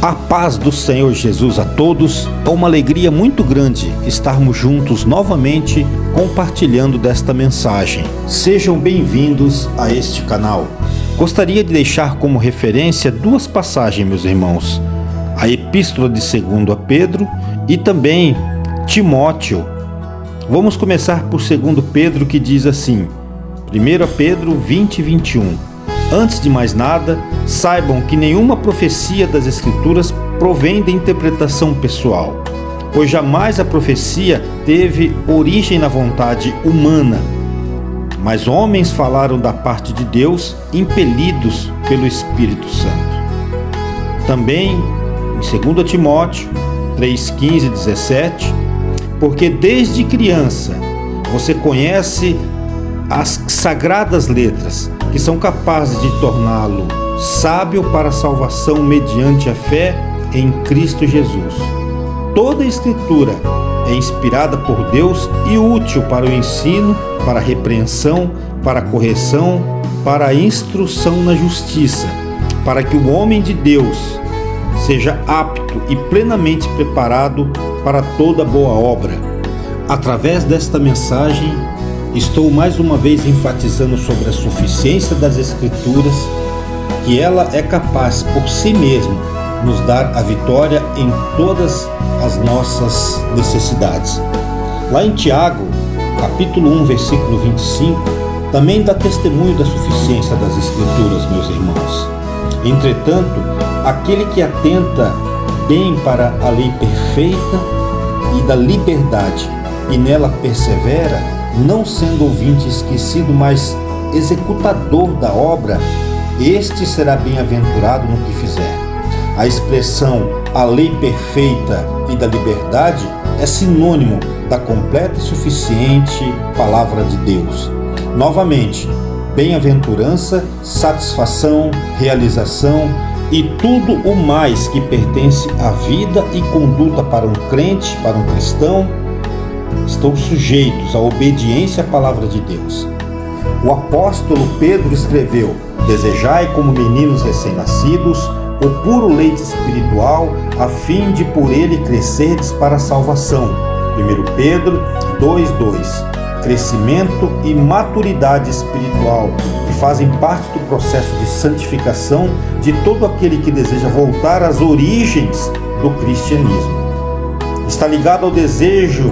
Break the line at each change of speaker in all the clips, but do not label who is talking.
A paz do Senhor Jesus a todos. É uma alegria muito grande estarmos juntos novamente compartilhando desta mensagem. Sejam bem-vindos a este canal. Gostaria de deixar como referência duas passagens, meus irmãos. A Epístola de 2 a Pedro e também Timóteo. Vamos começar por 2 Pedro, que diz assim, 1 Pedro 20 e 21. Antes de mais nada, saibam que nenhuma profecia das Escrituras provém da interpretação pessoal, pois jamais a profecia teve origem na vontade humana, mas homens falaram da parte de Deus, impelidos pelo Espírito Santo. Também em 2 Timóteo 3:15 e 17, porque desde criança você conhece as sagradas letras, que são capazes de torná-lo sábio para a salvação mediante a fé em Cristo Jesus. Toda a Escritura é inspirada por Deus e útil para o ensino, para a repreensão, para a correção, para a instrução na justiça, para que o homem de Deus seja apto e plenamente preparado para toda boa obra. Através desta mensagem, estou mais uma vez enfatizando sobre a suficiência das Escrituras, que ela é capaz por si mesma nos dar a vitória em todas as nossas necessidades. Lá em Tiago, capítulo 1, versículo 25, também dá testemunho da suficiência das Escrituras, meus irmãos. Entretanto, aquele que atenta bem para a lei perfeita e da liberdade e nela persevera, não sendo ouvinte esquecido, mas executador da obra, este será bem-aventurado no que fizer. A expressão a lei perfeita e da liberdade é sinônimo da completa e suficiente palavra de Deus. Novamente, bem-aventurança, satisfação, realização e tudo o mais que pertence à vida e conduta para um crente, para um cristão, estão sujeitos à obediência à palavra de Deus. O apóstolo Pedro escreveu: desejai como meninos recém-nascidos o puro leite espiritual, a fim de por ele crescerdes para a salvação. 1 Pedro 2:2. Crescimento e maturidade espiritual, que fazem parte do processo de santificação de todo aquele que deseja voltar às origens do cristianismo. Está ligado ao desejo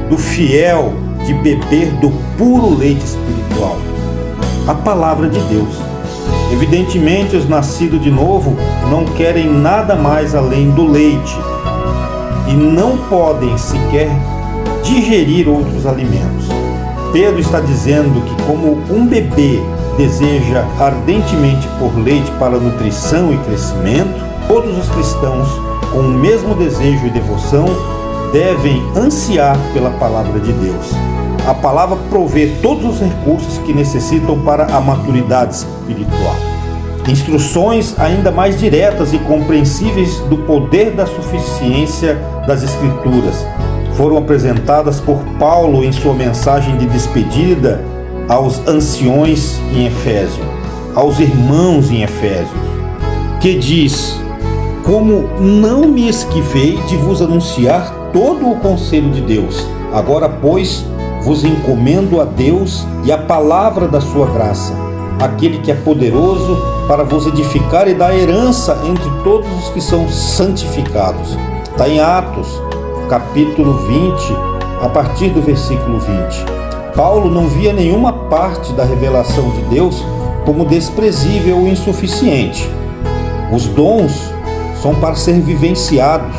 do fiel de beber do puro leite espiritual, a palavra de Deus. Evidentemente, os nascidos de novo não querem nada mais além do leite e não podem sequer digerir outros alimentos. Pedro está dizendo que, como um bebê deseja ardentemente por leite para nutrição e crescimento, todos os cristãos, com o mesmo desejo e devoção, devem ansiar pela palavra de Deus. A palavra provê todos os recursos que necessitam para a maturidade espiritual. Instruções ainda mais diretas e compreensíveis do poder da suficiência das Escrituras foram apresentadas por Paulo em sua mensagem de despedida aos anciões em Efésio, aos irmãos em Efésios, que diz: como não me esquivei de vos anunciar todo o conselho de Deus, agora, pois, vos encomendo a Deus e a palavra da sua graça, aquele que é poderoso para vos edificar e dar herança entre todos os que são santificados. Está em Atos, capítulo 20, a partir do versículo 20. Paulo não via nenhuma parte da revelação de Deus como desprezível ou insuficiente. Os dons são para ser vivenciados.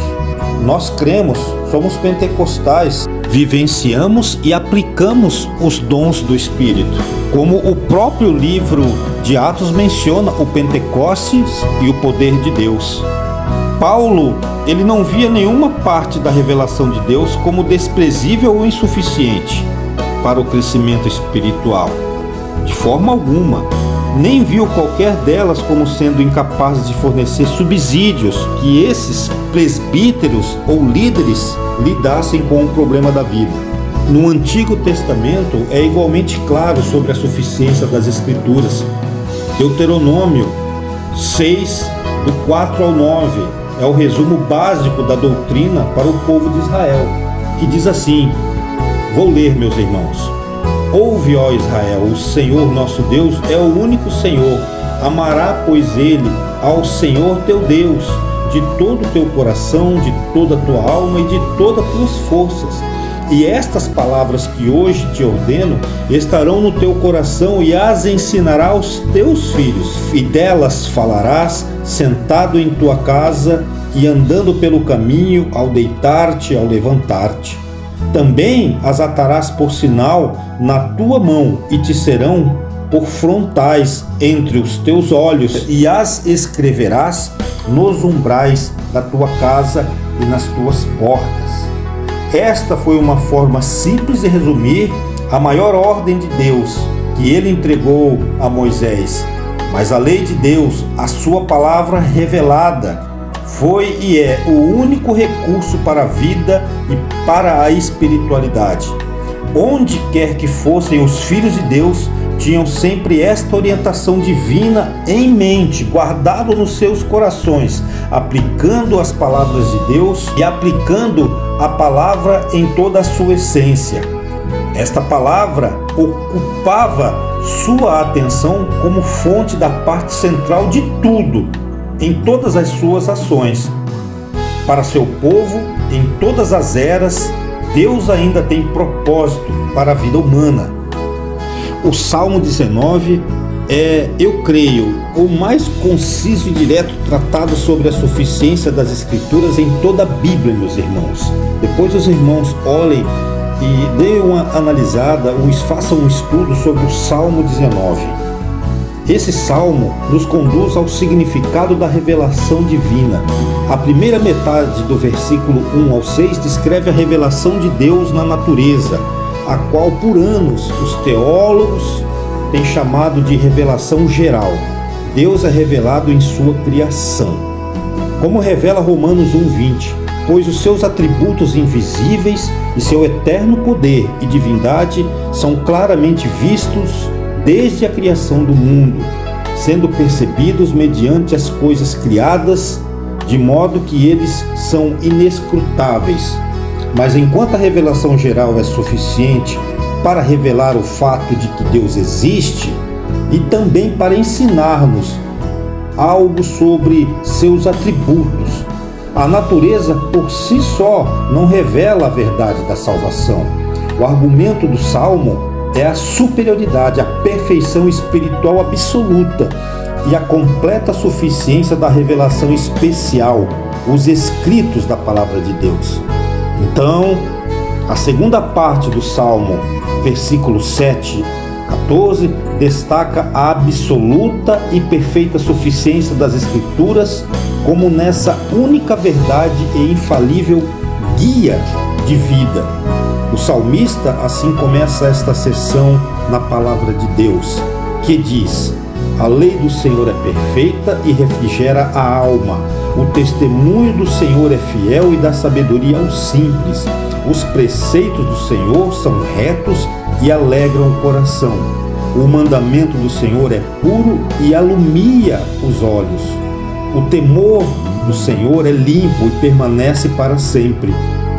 Nós cremos, somos pentecostais, vivenciamos e aplicamos os dons do Espírito. Como o próprio livro de Atos menciona o Pentecostes e o poder de Deus. Paulo, ele não via nenhuma parte da revelação de Deus como desprezível ou insuficiente para o crescimento espiritual. De forma alguma. Nem viu qualquer delas como sendo incapazes de fornecer subsídios que esses presbíteros ou líderes lidassem com o problema da vida. No Antigo Testamento é igualmente claro sobre a suficiência das Escrituras. Deuteronômio 6, do 4 ao 9, é o resumo básico da doutrina para o povo de Israel, que diz assim, vou ler, meus irmãos. Ouve, ó Israel, o Senhor nosso Deus é o único Senhor. Amará, pois, ele ao Senhor teu Deus, de todo o teu coração, de toda a tua alma e de todas as tuas forças. E estas palavras que hoje te ordeno estarão no teu coração e as ensinarás aos teus filhos. E delas falarás sentado em tua casa e andando pelo caminho, ao deitar-te, ao levantar-te. Também as atarás por sinal na tua mão e te serão por frontais entre os teus olhos e as escreverás nos umbrais da tua casa e nas tuas portas. Esta foi uma forma simples de resumir a maior ordem de Deus que ele entregou a Moisés. Mas a lei de Deus, a sua palavra revelada, foi e é o único recurso para a vida e para a espiritualidade. Onde quer que fossem os filhos de Deus, tinham sempre esta orientação divina em mente, guardado nos seus corações, aplicando as palavras de Deus e aplicando a palavra em toda a sua essência. Esta palavra ocupava sua atenção como fonte da parte central de tudo, em todas as suas ações. Para seu povo, em todas as eras, Deus ainda tem propósito para a vida humana. O Salmo 19 é, eu creio, o mais conciso e direto tratado sobre a suficiência das Escrituras em toda a Bíblia, meus irmãos. Depois os irmãos olhem e deem uma analisada, ou façam um estudo sobre o Salmo 19. Esse salmo nos conduz ao significado da revelação divina. A primeira metade do versículo 1 ao 6 descreve a revelação de Deus na natureza, a qual por anos os teólogos têm chamado de revelação geral. Deus é revelado em sua criação. Como revela Romanos 1:20, pois os seus atributos invisíveis e seu eterno poder e divindade são claramente vistos desde a criação do mundo, sendo percebidos mediante as coisas criadas, de modo que eles são inescrutáveis. Mas enquanto a revelação geral é suficiente para revelar o fato de que Deus existe e também para ensinar-nos algo sobre seus atributos, a natureza por si só não revela a verdade da salvação. O argumento do Salmo é a superioridade, a perfeição espiritual absoluta e a completa suficiência da revelação especial, os escritos da palavra de Deus. Então, a segunda parte do Salmo, versículos 7 a 14, destaca a absoluta e perfeita suficiência das Escrituras como nessa única verdade e infalível guia de vida. O salmista assim começa esta sessão na palavra de Deus, que diz: a lei do Senhor é perfeita e refrigera a alma. O testemunho do Senhor é fiel e dá sabedoria aos simples. Os preceitos do Senhor são retos e alegram o coração. O mandamento do Senhor é puro e alumia os olhos. O temor do Senhor é limpo e permanece para sempre.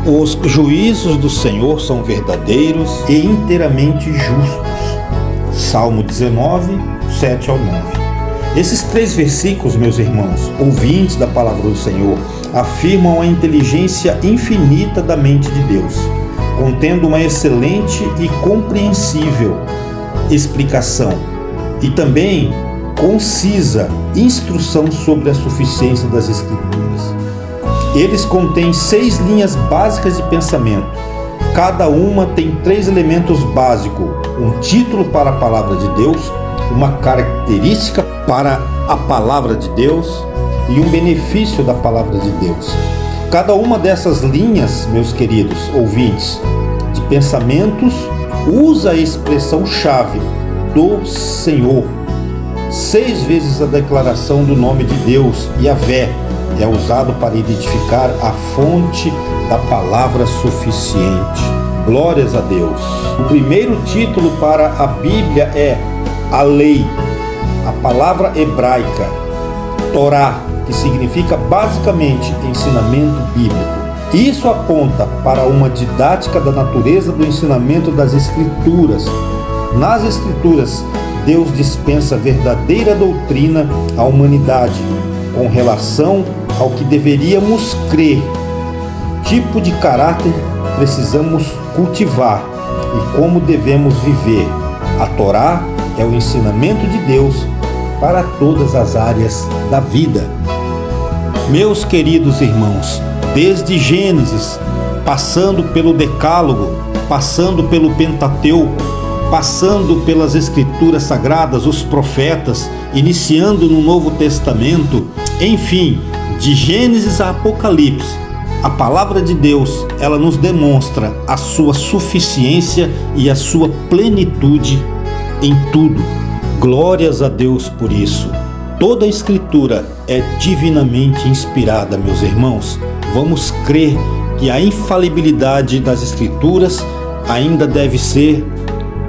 Os juízos do Senhor são verdadeiros e inteiramente justos. Salmo 19, 7 ao 9. Esses 3 versículos, meus irmãos, ouvintes da palavra do Senhor, afirmam a inteligência infinita da mente de Deus, contendo uma excelente e compreensível explicação e também concisa instrução sobre a suficiência das Escrituras. Eles contêm 6 linhas básicas de pensamento. Cada uma tem 3 elementos básicos: um título para a palavra de Deus, uma característica para a palavra de Deus e um benefício da palavra de Deus. Cada uma dessas linhas, meus queridos ouvintes, de pensamentos, usa a expressão-chave do Senhor. 6 vezes a declaração do nome de Deus, Yahvé, é usado para identificar a fonte da palavra suficiente. Glórias a Deus. O primeiro título para a Bíblia é a lei. A palavra hebraica, Torá, que significa basicamente ensinamento bíblico. Isso aponta para uma didática da natureza do ensinamento das Escrituras. Nas Escrituras, Deus dispensa verdadeira doutrina à humanidade com relação ao que deveríamos crer, tipo de caráter precisamos cultivar e como devemos viver. A Torá é o ensinamento de Deus para todas as áreas da vida. Meus queridos irmãos, desde Gênesis, passando pelo Decálogo, passando pelo Pentateuco, passando pelas Escrituras Sagradas, os profetas, iniciando no Novo Testamento, enfim, de Gênesis a Apocalipse, a palavra de Deus, ela nos demonstra a sua suficiência e a sua plenitude em tudo. Glórias a Deus por isso. Toda a Escritura é divinamente inspirada, meus irmãos. Vamos crer que a infalibilidade das Escrituras ainda deve ser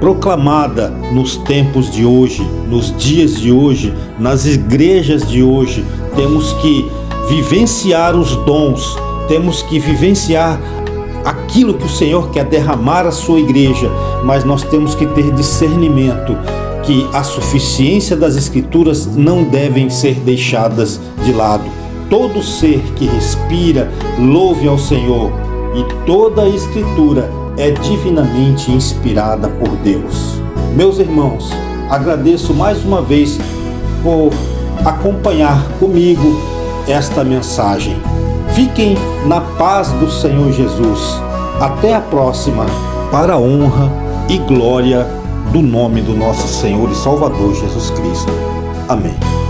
proclamada nos tempos de hoje, nos dias de hoje, nas igrejas de hoje. Temos que vivenciar os dons, temos que vivenciar aquilo que o Senhor quer derramar à sua igreja, mas nós temos que ter discernimento que a suficiência das Escrituras não devem ser deixadas de lado. Todo ser que respira, louve ao Senhor, e toda a Escritura é divinamente inspirada por Deus. Meus irmãos, agradeço mais uma vez por acompanhar comigo esta mensagem. Fiquem na paz do Senhor Jesus. Até a próxima, para a honra e glória do nome do nosso Senhor e Salvador Jesus Cristo. Amém.